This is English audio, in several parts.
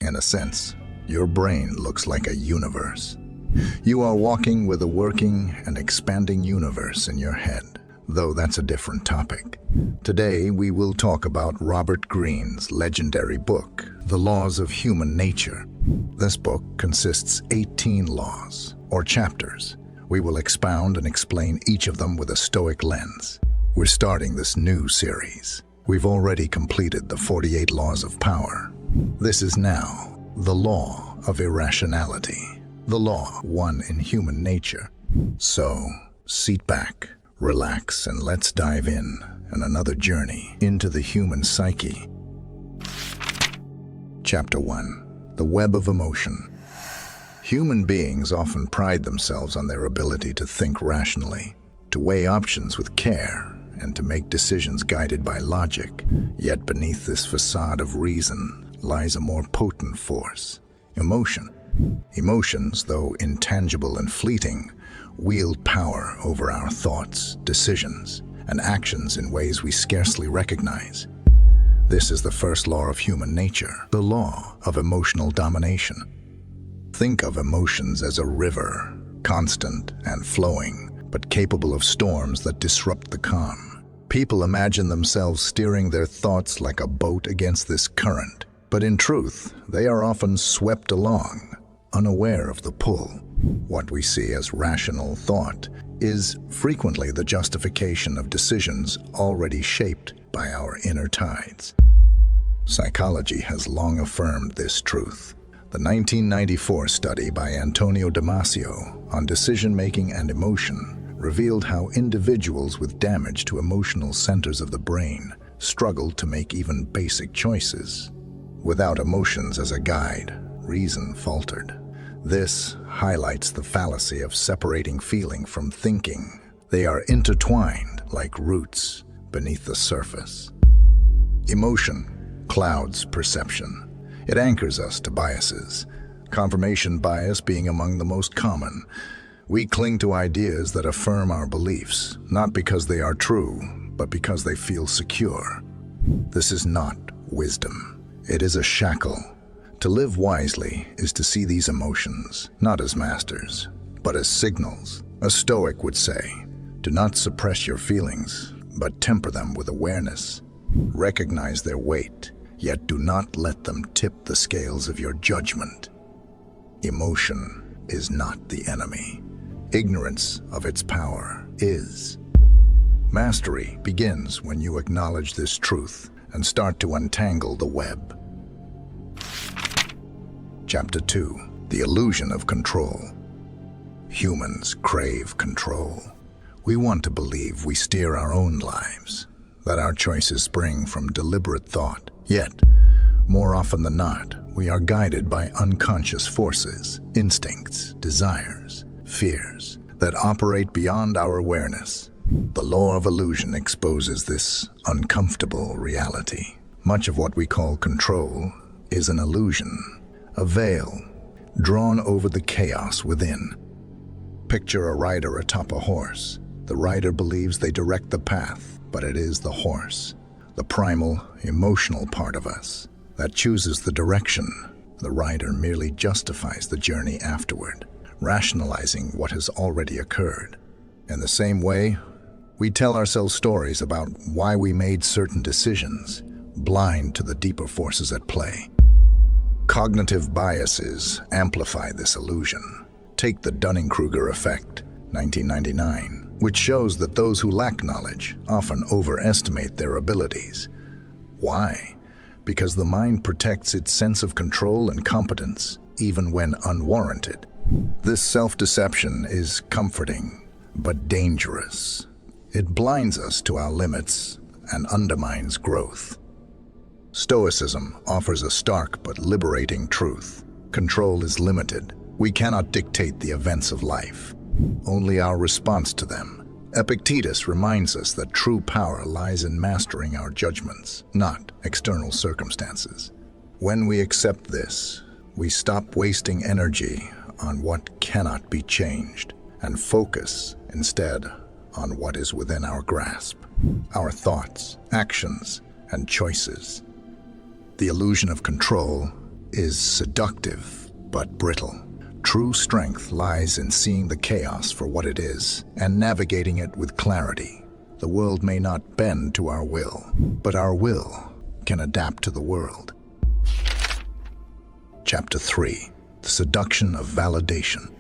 In a sense, your brain looks like a universe. You are walking with a working and expanding universe in your head, though that's a different topic. Today, we will talk about Robert Greene's legendary book, The Laws of Human Nature. This book consists 18 laws, or chapters. We will expound and explain each of them with a stoic lens. We're starting this new series. We've already completed the 48 laws of power. This is now the law of irrationality, the law one in human nature. So, seat back, relax, and let's dive in on another journey into the human psyche. Chapter 1. The Web of Emotion. Human beings often pride themselves on their ability to think rationally, to weigh options with care, and to make decisions guided by logic. Yet beneath this facade of reason lies a more potent force: emotion. Emotions, though intangible and fleeting, wield power over our thoughts, decisions, and actions in ways we scarcely recognize. This is the first law of human nature, the law of emotional domination. Think of emotions as a river, constant and flowing, but capable of storms that disrupt the calm. People imagine themselves steering their thoughts like a boat against this current, but in truth, they are often swept along, unaware of the pull. What we see as rational thought is frequently the justification of decisions already shaped by our inner tides. Psychology has long affirmed this truth. The 1994 study by Antonio Damasio on decision-making and emotion revealed how individuals with damage to emotional centers of the brain struggled to make even basic choices. Without emotions as a guide, reason faltered. This highlights the fallacy of separating feeling from thinking. They are intertwined like roots beneath the surface. Emotion clouds perception. It anchors us to biases, confirmation bias being among the most common. We cling to ideas that affirm our beliefs, not because they are true, but because they feel secure. This is not wisdom. It is a shackle. To live wisely is to see these emotions not as masters, but as signals. A stoic would say, do not suppress your feelings, but temper them with awareness. Recognize their weight, yet do not let them tip the scales of your judgment. Emotion is not the enemy. Ignorance of its power is. Mastery begins when you acknowledge this truth and start to untangle the web. Chapter 2. The Illusion of Control. Humans crave control. We want to believe we steer our own lives, that our choices spring from deliberate thought. Yet, more often than not, we are guided by unconscious forces, instincts, desires, fears that operate beyond our awareness. The law of illusion exposes this uncomfortable reality. Much of what we call control is an illusion, a veil drawn over the chaos within. Picture a rider atop a horse. The rider believes they direct the path, but it is the horse, the primal, emotional part of us, that chooses the direction. The rider merely justifies the journey afterward, rationalizing what has already occurred. In the same way, we tell ourselves stories about why we made certain decisions, blind to the deeper forces at play. Cognitive biases amplify this illusion. Take the Dunning-Kruger effect, 1999, which shows that those who lack knowledge often overestimate their abilities. Why? Because the mind protects its sense of control and competence, even when unwarranted. This self-deception is comforting, but dangerous. It blinds us to our limits and undermines growth. Stoicism offers a stark but liberating truth. Control is limited. We cannot dictate the events of life, only our response to them. Epictetus reminds us that true power lies in mastering our judgments, not external circumstances. When we accept this, we stop wasting energy on what cannot be changed and focus instead on what is within our grasp, our thoughts, actions, and choices. The illusion of control is seductive but brittle. True strength lies in seeing the chaos for what it is and navigating it with clarity. The world may not bend to our will, but our will can adapt to the world. Chapter 3. The Seduction of Validation.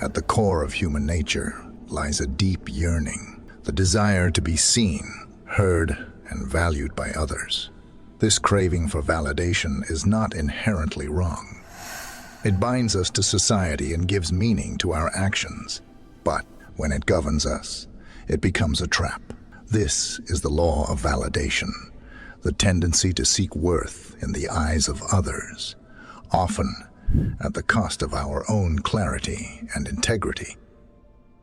At the core of human nature lies a deep yearning, the desire to be seen, heard, and valued by others. This craving for validation is not inherently wrong. It binds us to society and gives meaning to our actions. But when it governs us, it becomes a trap. This is the law of validation, the tendency to seek worth in the eyes of others, often at the cost of our own clarity and integrity.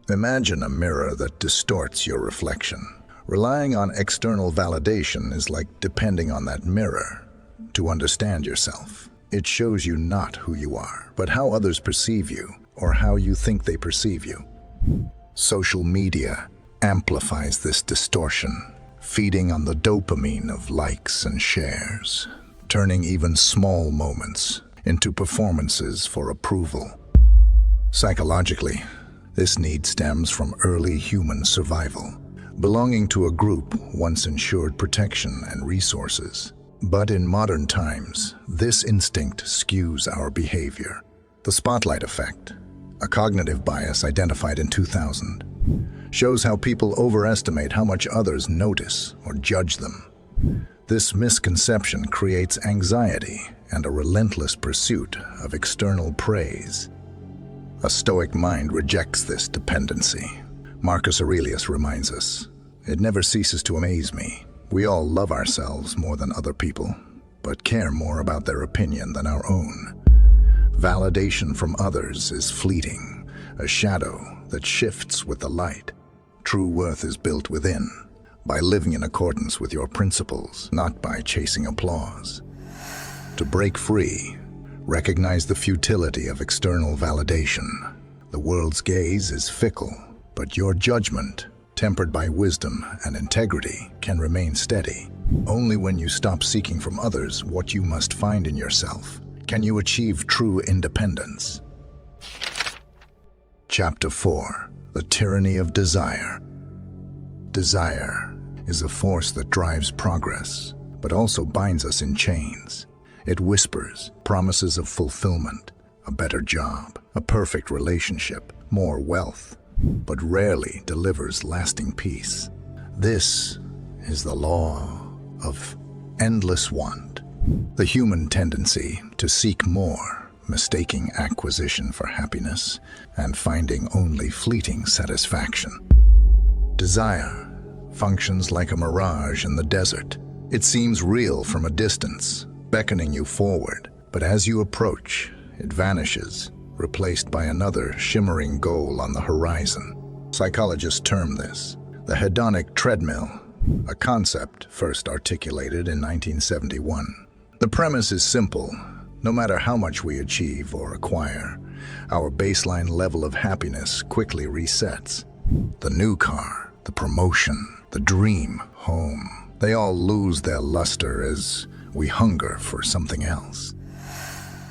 Imagine a mirror that distorts your reflection. Relying on external validation is like depending on that mirror to understand yourself. It shows you not who you are, but how others perceive you or how you think they perceive you. Social media amplifies this distortion, feeding on the dopamine of likes and shares, turning even small moments into performances for approval. Psychologically, this need stems from early human survival. Belonging to a group once ensured protection and resources. But in modern times, this instinct skews our behavior. The spotlight effect, a cognitive bias identified in 2000, shows how people overestimate how much others notice or judge them. This misconception creates anxiety and a relentless pursuit of external praise. A stoic mind rejects this dependency. Marcus Aurelius reminds us, "It never ceases to amaze me. We all love ourselves more than other people, but care more about their opinion than our own." Validation from others is fleeting, a shadow that shifts with the light. True worth is built within, by living in accordance with your principles, not by chasing applause. To break free, recognize the futility of external validation. The world's gaze is fickle, but your judgment, tempered by wisdom and integrity, can remain steady. Only when you stop seeking from others what you must find in yourself can you achieve true independence. Chapter 4. The Tyranny of Desire. Desire is a force that drives progress, but also binds us in chains. It whispers promises of fulfillment, a better job, a perfect relationship, more wealth, but rarely delivers lasting peace. This is the law of endless want, the human tendency to seek more, mistaking acquisition for happiness and finding only fleeting satisfaction. Desire functions like a mirage in the desert. It seems real from a distance, beckoning you forward, but as you approach, it vanishes, replaced by another shimmering goal on the horizon. Psychologists term this the hedonic treadmill, a concept first articulated in 1971. The premise is simple. No matter how much we achieve or acquire, our baseline level of happiness quickly resets. The new car, the promotion, the dream home, they all lose their luster as we hunger for something else.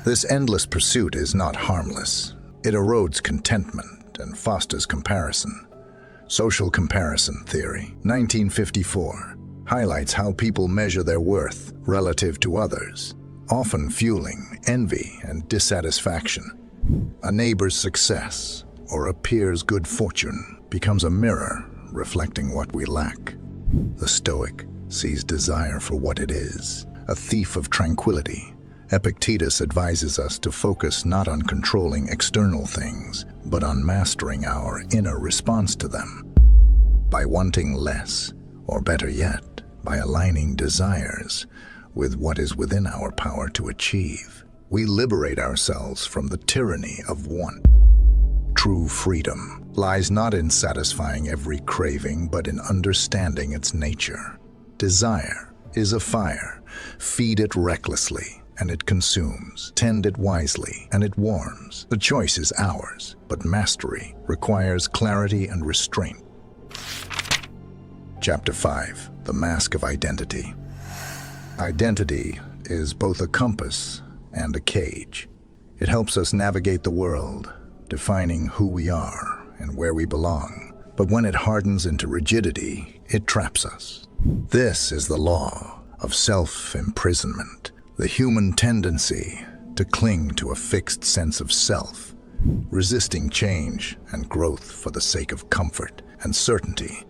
This endless pursuit is not harmless. It erodes contentment and fosters comparison. Social comparison theory, 1954, highlights how people measure their worth relative to others, often fueling envy and dissatisfaction. A neighbor's success or a peer's good fortune becomes a mirror reflecting what we lack. The Stoic sees desire for what it is, a thief of tranquility. Epictetus advises us to focus not on controlling external things, but on mastering our inner response to them. By wanting less, or better yet, by aligning desires with what is within our power to achieve, we liberate ourselves from the tyranny of want. True freedom lies not in satisfying every craving, but in understanding its nature. Desire is a fire. Feed it recklessly, and it consumes. Tend it wisely, and it warms. The choice is ours, but mastery requires clarity and restraint. Chapter 5. The Mask of Identity. Identity is both a compass and a cage. It helps us navigate the world, defining who we are and where we belong. But when it hardens into rigidity, it traps us. This is the law of self-imprisonment, the human tendency to cling to a fixed sense of self, resisting change and growth for the sake of comfort and certainty.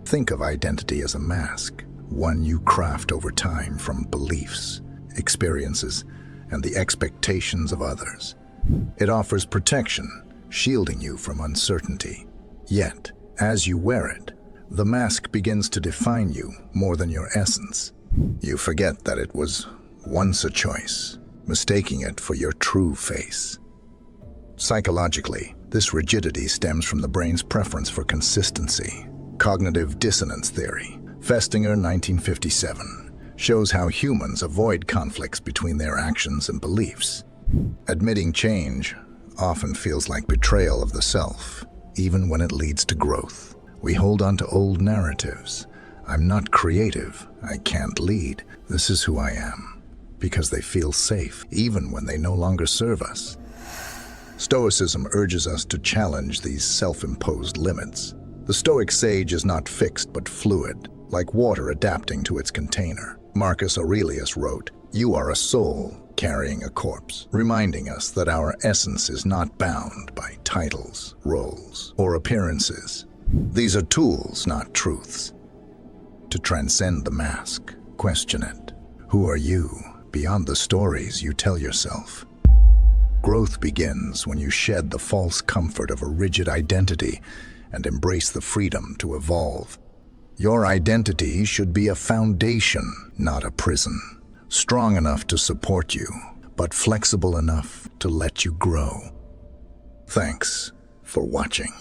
Think of identity as a mask, one you craft over time from beliefs, experiences, and the expectations of others. It offers protection, shielding you from uncertainty. Yet, as you wear it, the mask begins to define you more than your essence. You forget that it was once a choice, mistaking it for your true face. Psychologically, this rigidity stems from the brain's preference for consistency. Cognitive dissonance theory, Festinger, 1957, shows how humans avoid conflicts between their actions and beliefs. Admitting change often feels like betrayal of the self, even when it leads to growth. We hold on to old narratives. I'm not creative, I can't lead, this is who I am, because they feel safe, even when they no longer serve us. Stoicism urges us to challenge these self-imposed limits. The Stoic sage is not fixed but fluid, like water adapting to its container. Marcus Aurelius wrote, "You are a soul carrying a corpse," reminding us that our essence is not bound by titles, roles, or appearances. These are tools, not truths. To transcend the mask, question it. Who are you beyond the stories you tell yourself? Growth begins when you shed the false comfort of a rigid identity and embrace the freedom to evolve. Your identity should be a foundation, not a prison. Strong enough to support you, but flexible enough to let you grow. Thanks for watching.